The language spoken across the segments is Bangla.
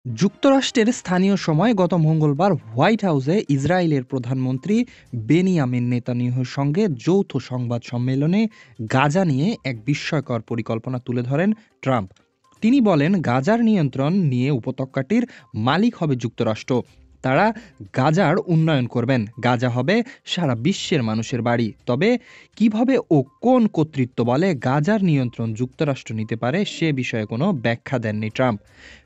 যুক্তরাষ্ট্রের স্থানীয় সময় গত মঙ্গলবার হোয়াইট হাউসে ইসরায়েলের প্রধানমন্ত্রী বেনিয়ামিন নেতানিয়াহুর সঙ্গে যৌথ সংবাদ সম্মেলনে গাজা নিয়ে এক বিস্ময়কর পরিকল্পনা তুলে ধরেন ট্রাম্প। তিনি বলেন, গাজার নিয়ন্ত্রণ নিয়ে উপত্যকাটির মালিক হবে যুক্তরাষ্ট্র। তারা গাজার উন্নয়ন করবেন। গাজা হবে সারা বিশ্বের মানুষের বাড়ি। তবে কিভাবে ও কোন কর্তৃত্ব বলে গাজার নিয়ন্ত্রণ যুক্তরাষ্ট্র নিতে পারে সে বিষয়ে কোনো ব্যাখ্যা দেননি ট্রাম্প।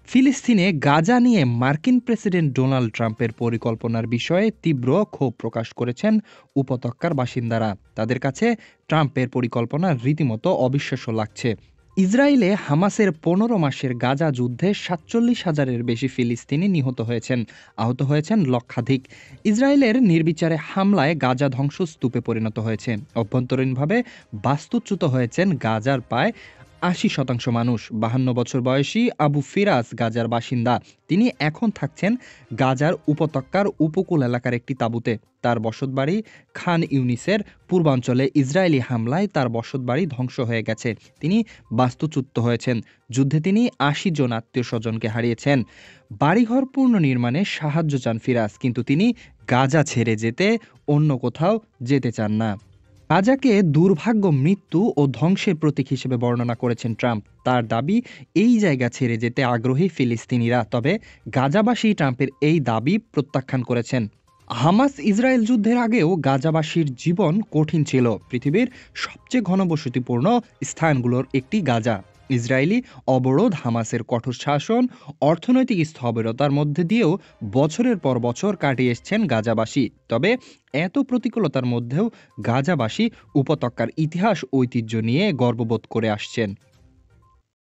ফিলিস্তিনে গাজা নিয়ে মার্কিন প্রেসিডেন্ট ডোনাল্ড ট্রাম্পের পরিকল্পনার বিষয়ে তীব্র ক্ষোভ প্রকাশ করেছেন উপত্যকার বাসিন্দারা। তাদের কাছে ট্রাম্পের পরিকল্পনা রীতিমতো অবিশ্বাস্য লাগছে। ইসরায়েলে হামাসের ১৫ মাসের গাজা যুদ্ধে ৪৭,০০০-এর বেশি ফিলিস্তিনি নিহত হয়েছেন, আহত হয়েছেন লক্ষাধিক। ইসরায়েলের নির্বিচারে হামলায় গাজা ধ্বংসস্তূপে পরিণত হয়েছে। অভ্যন্তরীণভাবে বাস্তুচ্যুত হয়েছেন গাজার প্রায় ৮০% মানুষ। ৫২ বছর বয়সী আবু ফিরাজ গাজার বাসিন্দা। তিনি এখন থাকছেন গাজার উপত্যকার উপকূল এলাকার একটি তাঁবুতে। তার বসতবাড়ি খান ইউনিসের পূর্বাঞ্চলে ইসরায়েলি হামলায় তার বসতবাড়ি ধ্বংস হয়ে গেছে। তিনি বাস্তুচ্যুত হয়েছেন। যুদ্ধে তিনি ৮০ জন আত্মীয় স্বজনকে হারিয়েছেন। বাড়িঘর পুনর্নির্মাণে সাহায্য চান ফিরাজ, কিন্তু তিনি গাজা ছেড়ে যেতে অন্য কোথাও যেতে চান না। গাজাকে দুর্ভাগ্য, মৃত্যু ও ধ্বংসের প্রতীক হিসেবে বর্ণনা করেছেন ট্রাম্প। তার দাবি, এই জায়গা ছেড়ে যেতে আগ্রহী ফিলিস্তিনিরা। তবে গাজাবাসী ট্রাম্পের এই দাবি প্রত্যাখ্যান করেছেন। হামাস ইসরায়েল যুদ্ধের আগেও গাজাবাসীর জীবন কঠিন ছিল। পৃথিবীর সবচেয়ে ঘনবসতিপূর্ণ স্থানগুলোর একটি গাজা। ইসরায়েলি অবরোধ, হামাসের কঠোর শাসন, অর্থনৈতিক স্থবিরতার মধ্যে দিয়েও বছরের পর বছর কাটিয়ে এসছেন গাজাবাসী। তবে এত প্রতিকূলতার মধ্যেও গাজাবাসী উপত্যকার ইতিহাস ঐতিহ্য নিয়ে গর্ববোধ করে আসছেন।